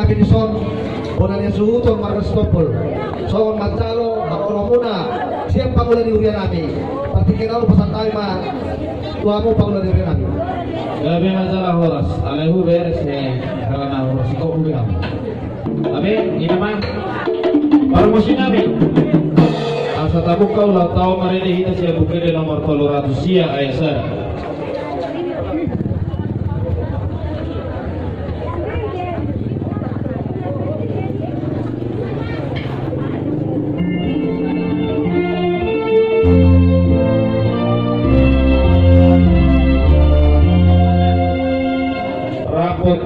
nabi ni son una niya suutong marastopol so magtalo ako muna siyang pangulan ni urian namin partikinalo pasan tayo tuwa mo pangulan ni urian namin gabi masalah horas alehu beres karena horas ikaw ubi kami abe inaman promosi namin asa tabuk kau lah tahu marini hita siya bukede nomor 300 siya ayasa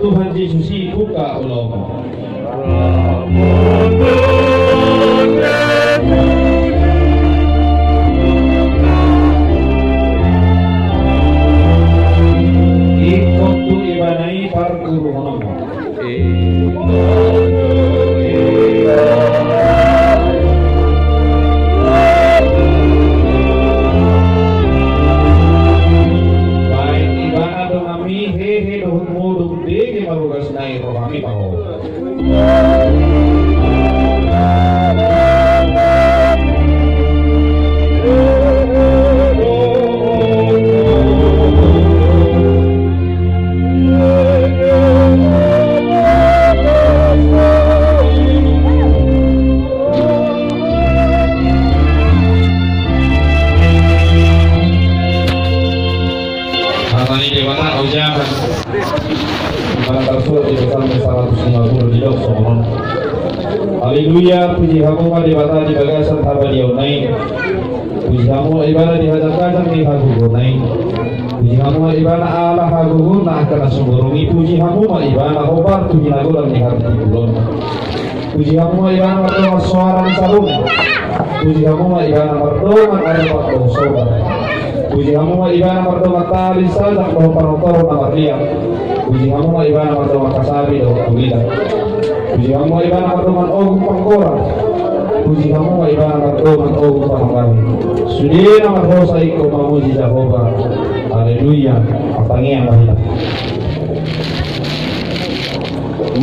Tuhan Yesus buka ulama. Ikut tu ibanai parguru honong. Baik ibana dong kami hehe dong modung deh marugas naik rohani bahu. Ini di mana ujian Para tersebut di dalam 150 di dalam sombong. Haleluya, puji hamu di bata di bagasan haba di onai. Puji hamu ibadah di hadapan di hagu onai. Puji hamu ibadah Allah hagu na akan sumberungi. Puji hamu ibadah obar puji lagu dan di hati bulon. Puji hamu ibadah berdoa suara di salung. Puji hamu ibadah berdoa ada waktu sobat. Puji hamu ibadah berdoa tali sadak bahwa parotor nama dia. Puji hamu ibadah berdoa kasabi doa kuliah. Puji hamu ibadah berdoa ogu pangkora. Puji hamu ibadah berdoa ogu pangkari. Sudah nama dosa ikut memuji Jehovah. Haleluya. Apangian bahilah.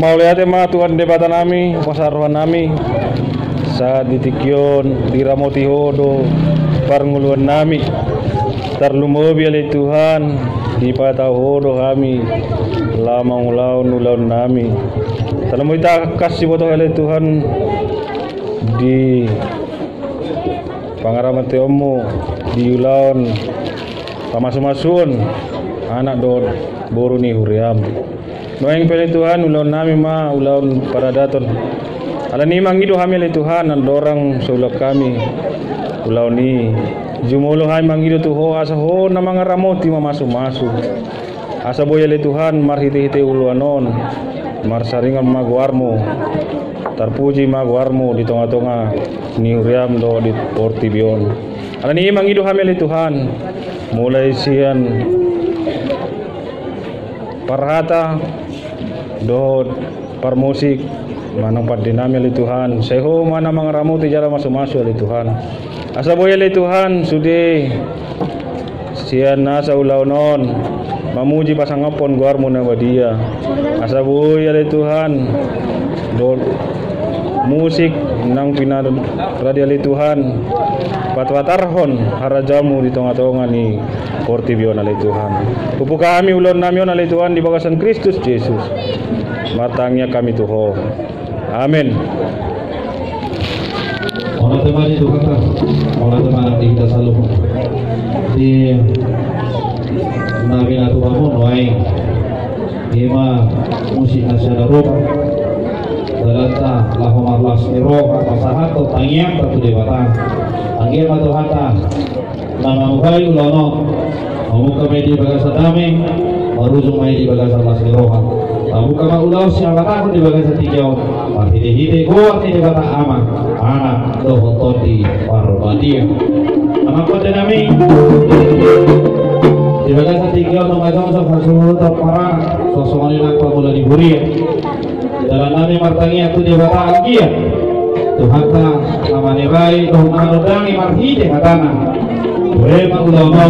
Mau lihat ma Tuhan debatan nami, pasaruan nami saat ditikyon diramoti hodo parnguluan nami tarlumobi oleh Tuhan di patah hodo kami lama ulaun nami talamu kita kasih botoh oleh Tuhan di pangaraman teomu di ulaun pamasu-masuun anak do boru ni huriam noeng pele Tuhan ulaun nami ma ulaun paradaton ala ni mangido kami oleh Tuhan andorang seulak kami ulaun ni jumulo hai mangido tuho asa ho na mga ramoti mamasu-masu asa boya le Tuhan marhiti-hiti uluanon marsaringan magwarmo tarpuji magwarmo di tonga-tonga ni uriam do di portibion ala ni mangido kami le Tuhan mulai sian parhata do parmusik manang padinami le Tuhan seho mana mga ramoti jara masu-masu le Tuhan asa boya le Tuhan sude sian nasa ulaunon mamuji pasangapon guarmo na wadia asa boya le Tuhan do musik nang pinad radio le Tuhan patwatarhon harajamu di tonga-tonga ni portibion le Tuhan pupu kami ulon namion le Tuhan di bagasan Kristus Yesus matangnya kami tuho amin. Olah teman itu kata, olah teman kita selalu di Nabi Natuhamu Noai, ima musik nasional roba, dalanta lahomar lasiro pasahat atau tangiang satu debatan, tangiang atau hata, nama mukai ulono, muka media bagasa dame, marujung media bagasa lasiro. Buka maulau siapa tahu di bagian setiap hide-hide kuat di kata aman anak dohoton di parbadia anak pada nami di bagian setiap nomor satu para sosok anak pemula di Buria dalam nami martangi itu di kata agia Tuhan ta nama nerai Tuhan anodangi marhide katana boleh maulau no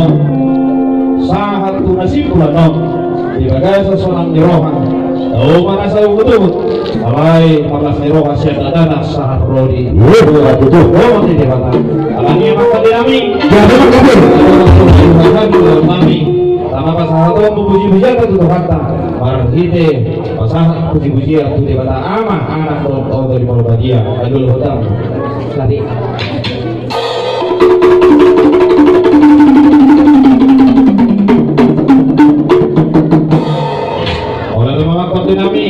sahat tu nasib ulang no di bagian sesuatu di rohan tahu mana saya betul alai 14 euro hasil dana sahar rodi betul mati di mana alani maka dinami mami sama pasahan itu puji-pujian itu kata barang hite pasahan puji-pujian itu di mana ama anak dari Muhammadiyah adul hudam tadi oleh lima konti nami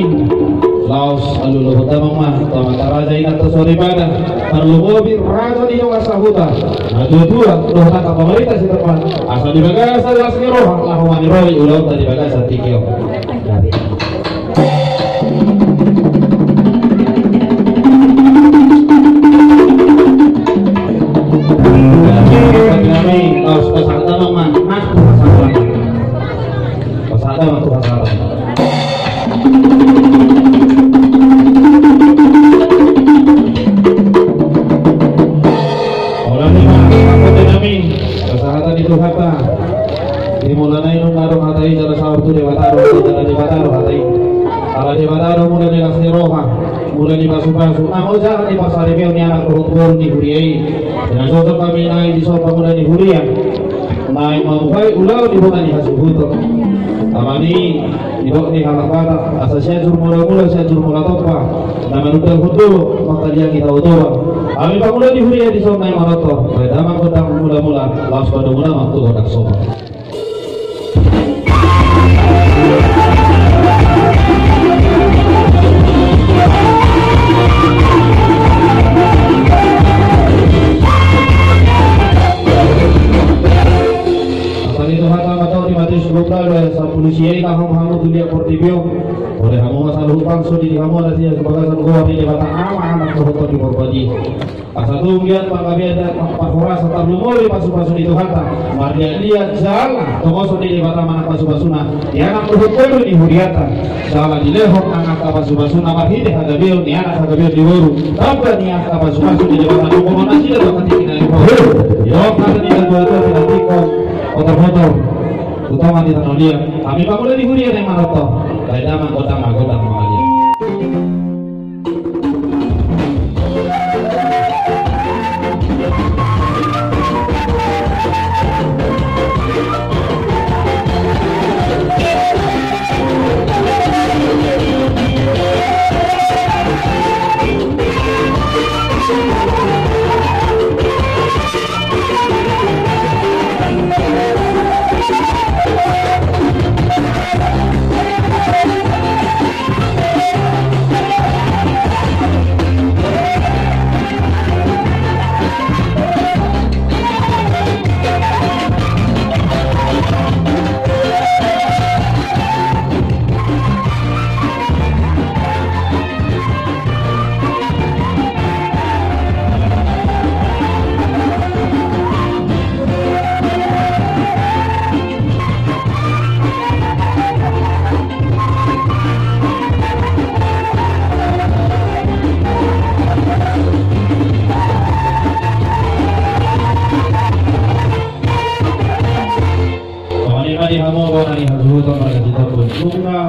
laos alul hudam mah tama raja ina tesori pada terlumobi raja di Jawa Sahuta adul dua loh tak pemerintah si teman asal di bagasa lasni roh lahumani rohi ulau tadi bagasa tikio dari mulai dibasuh-basuh namun jangan di pasar ini anak turun di huriai dengan sosok kami naik di sofa mulai di hurian naik mampai ulau di bukan di hasil hutur amani dibok di halak batak asal syajur mula-mula syajur mula topa nama nudal hutur maka dia kita utuwa kami mulai di hurian di sofa naik marotor berdamang kodang mula-mula laos pada mula waktu kodak sofa sa polisi ay kaham-hamu dunia portibio oleh hamu masalah hutang sudi di hamu ada siya sebagai satu gua di batang anak berhutang di Borbadi asal tunggian pangkabian dan pakura serta lumori pasu-pasu itu hata mardia lihat jalan tomoso di batang anak pasu-pasuna di anak berhutang di huriatan jalan di lehok anak pasu-pasuna marhide hagabil di anak hagabil di woru tapi di anak pasu-pasu di batang umum nasi dan bakal dikinai bohor yuk ada di dua-dua tidak tikok motor-motor utama di tanah dia kami mulai di hurian yang maroto dari damang kota magodang mahalia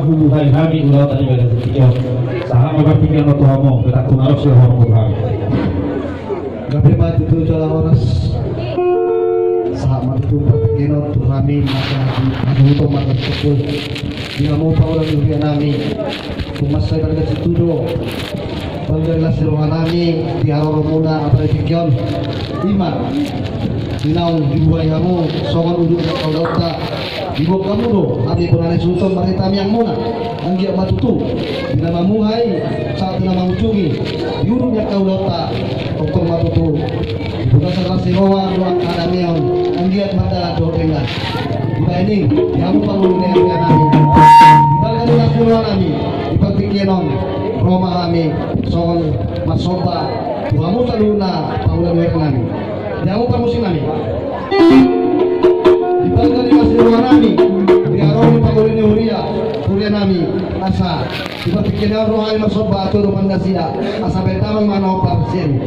hubungan kami ulah tadi pada sekian saham berpikir waktu kamu kita tunarok sih kamu kami gabi pati itu jalan oras saham itu berpikir waktu kami maka untuk makan sepul dia mau paulan dunia kami kumas saya pada situ do bangga seruan kami di awal mula apa pikir iman dinau dibuai kamu soal ujung kau dokter ibu kamu do abi pernah sultan marita yang muna anggia batutu bila mamuhai saat bila mamucungi yurunya kau lota dokter batutu bukan salah sirowa ruang adamion anggia mata do dengan kita ini kamu bangun dengan kami kita dengan sirowa kami diperpikiran Roma kami soal masoba kamu saluna paulan kami kamu pamusin kami dibangga di masjid Warani diaroni pagulin Huria nami asa dipapikinan rohai masoba atau rumah nasida asa betamang manau parsen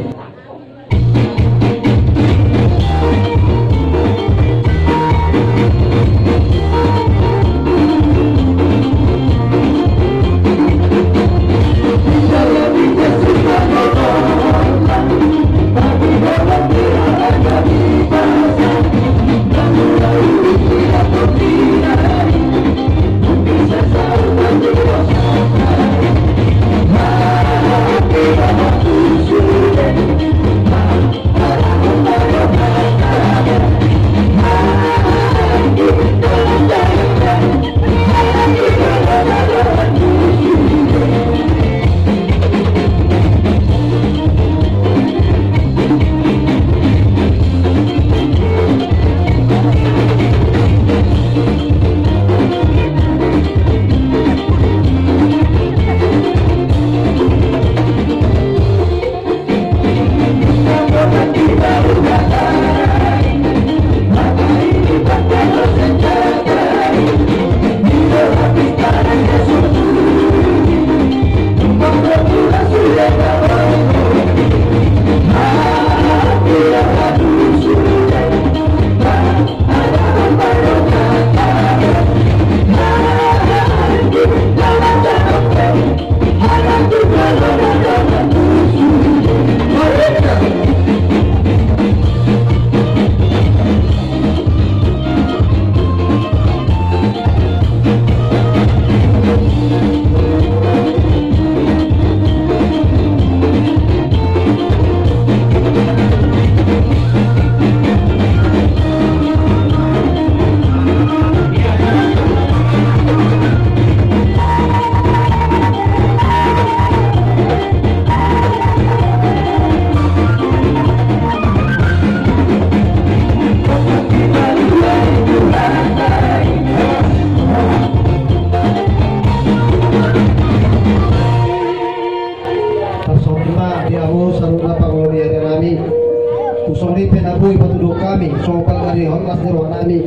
kusong ripen aboy patudok kami sopal dari horlas di ruang nami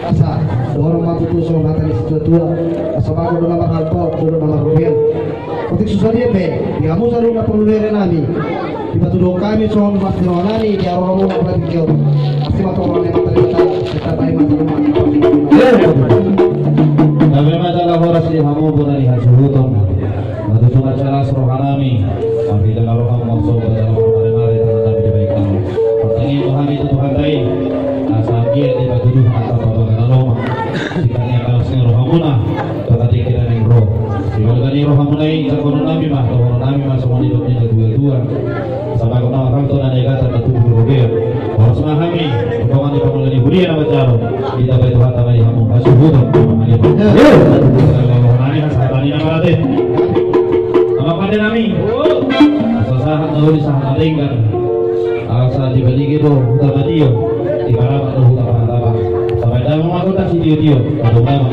asa dorong matutusong natali situa asa bago doon naman halpo doon naman rupian kutik susah dia pe diamu sarung na pengulere nami di patudok kami soal mas di ruang nami di aroro na pala bigyo asi matulong na matali kita tayo matulong Kami masalah horas di hamu bunani hasuhuton matutung acara serohanami kami dengan roham maksud dalam mare-mare tangan nabi dibaikkan pertangi Tuhan itu Tuhan lain asal dia di batuduh atau babagan aroma sikatnya kalau sing rohamuna tetapi kira neng roh dibalik rohamuna ini terkonon nabi mah terkonon nabi mah semua hidupnya dua-dua sampai kena orang tuh nanya kata ketubuh roger harus memahami hubungan di pemulai huri nama caro kita baik Tuhan tangan di hamu hasuhuton rohamani hasatani nama latih apa pada nami sasahan tahu di sahan alingkan asa dibalik itu utama dia di para atau utama sampai dalam mengakukan si dia pada ulama